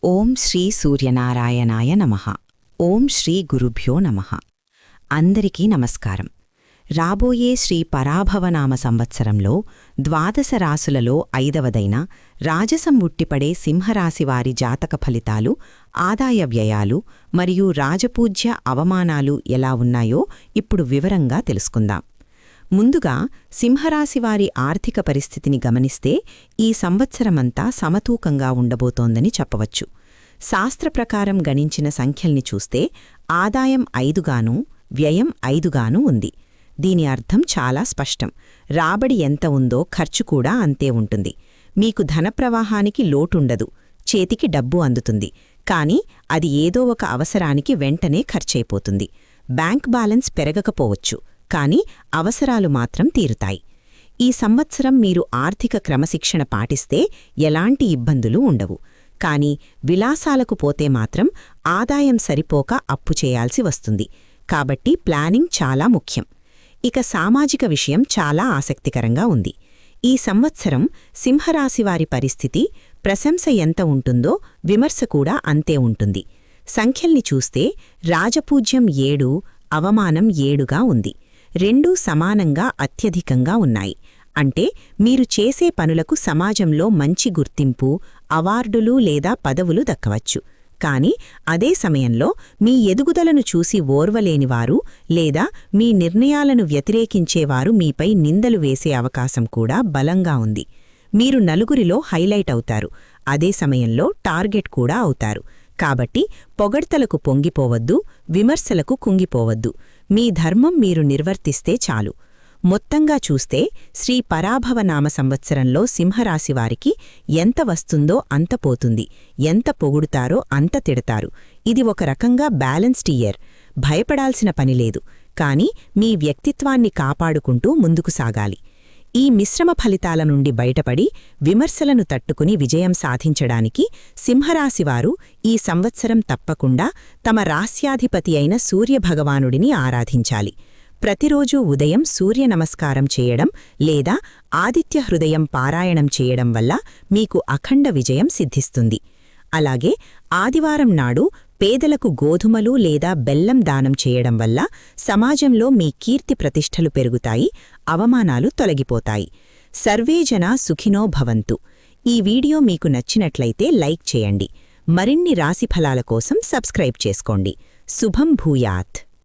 ఓం శ్రీ సూర్యనారాయణాయ నమః. ఓం శ్రీ గురుభ్యో నమః. అందరికీ నమస్కారం. రాబోయే శ్రీ పరాభవనామ సంవత్సరంలో ద్వాదశ రాసులలో 5వదైన రాజసం ఉట్టిపడే సింహరాశివారి జాతక ఫలితాలు, ఆదాయ వ్యయాలు మరియు రాజపూజ్య అవమానాలు ఎలా ఉన్నాయో ఇప్పుడు వివరంగా తెలుసుకుందాం. ముందుగా సింహరాశివారి ఆర్థిక పరిస్థితిని గమనిస్తే ఈ సంవత్సరమంతా సమతూకంగా ఉండబోతోందని చెప్పవచ్చు. శాస్త్రప్రకారం గణించిన సంఖ్యల్ని చూస్తే ఆదాయం 5గానూ వ్యయం 5గానూ ఉంది. దీని అర్థం చాలా స్పష్టం. రాబడి ఎంత ఉందో ఖర్చు కూడా అంతే ఉంటుంది. మీకు ధనప్రవాహానికి లోటుండదు, చేతికి డబ్బు అందుతుంది. కానీ అది ఏదో ఒక అవసరానికి వెంటనే ఖర్చయిపోతుంది. బ్యాంక్ బ్యాలెన్స్ పెరగకపోవచ్చు, కానీ అవసరాలు మాత్రం తీరుతాయి. ఈ సంవత్సరం మీరు ఆర్థిక క్రమశిక్షణ పాటిస్తే ఎలాంటి ఇబ్బందులు ఉండవు. కానీ విలాసాలకు పోతే మాత్రం ఆదాయం సరిపోక అప్పు చేయాల్సి వస్తుంది. కాబట్టి ప్లానింగ్ చాలా ముఖ్యం. ఇక సామాజిక విషయం చాలా ఆసక్తికరంగా ఉంది. ఈ సంవత్సరం సింహరాశివారి పరిస్థితి ప్రశంస ఎంత ఉంటుందో విమర్శ కూడా అంతే ఉంటుంది. సంఖ్యల్ని చూస్తే రాజపూజ్యం 7, అవమానం 7గా ఉంది. రెండూ సమానంగా అత్యధికంగా ఉన్నాయి. అంటే మీరు చేసే పనులకు సమాజంలో మంచి గుర్తింపు, అవార్డులు లేదా పదవులు దక్కవచ్చు. కాని అదే సమయంలో మీ ఎదుగుదలను చూసి ఓర్వలేనివారు లేదా మీ నిర్ణయాలను వ్యతిరేకించేవారు మీపై నిందలు వేసే అవకాశం కూడా బలంగా ఉంది. మీరు నలుగురిలో హైలైట్ అవుతారు, అదే సమయంలో టార్గెట్ కూడా అవుతారు. కాబట్టి పొగడ్తలకు పొంగిపోవద్దు, విమర్శలకు కుంగిపోవద్దు. మీ ధర్మం మీరు నిర్వర్తిస్తే చాలు. మొత్తంగా చూస్తే శ్రీ పరాభవనామ సంవత్సరంలో సింహరాశివారికి ఎంత వస్తుందో అంత పోతుంది, ఎంత పొగుడుతారో అంత తిడతారు. ఇది ఒక రకంగా బ్యాలెన్స్డ్ ఇయర్. భయపడాల్సిన పనిలేదు, కాని మీ వ్యక్తిత్వాన్ని కాపాడుకుంటూ ముందుకు సాగాలి. ఈ మిశ్రమ ఫలితాల నుండి బయటపడి విమర్శలను తట్టుకుని విజయం సాధించడానికి సింహరాశివారు ఈ సంవత్సరం తప్పకుండా తమ రాస్యాధిపతి అయిన సూర్యభగవానుడిని ఆరాధించాలి. ప్రతిరోజూ ఉదయం సూర్య నమస్కారం చేయడం లేదా ఆదిత్య హృదయం పారాయణం చేయడం వల్ల మీకు అఖండ విజయం సిద్ధిస్తుంది. అలాగే ఆదివారం నాడు పేదలకు గోధుమలు లేదా బెల్లం దానం చేయడం వల్ల సమాజంలో మీ కీర్తి ప్రతిష్టలు పెరుగుతాయి, అవమానాలు తొలగిపోతాయి. సర్వే జనా సుఖినో భవంతు. ఈ వీడియో మీకు నచ్చినట్లయితే లైక్ చేయండి. మరిన్ని రాశిఫలాల కోసం సబ్స్క్రైబ్ చేసుకోండి. శుభం భూయాత్.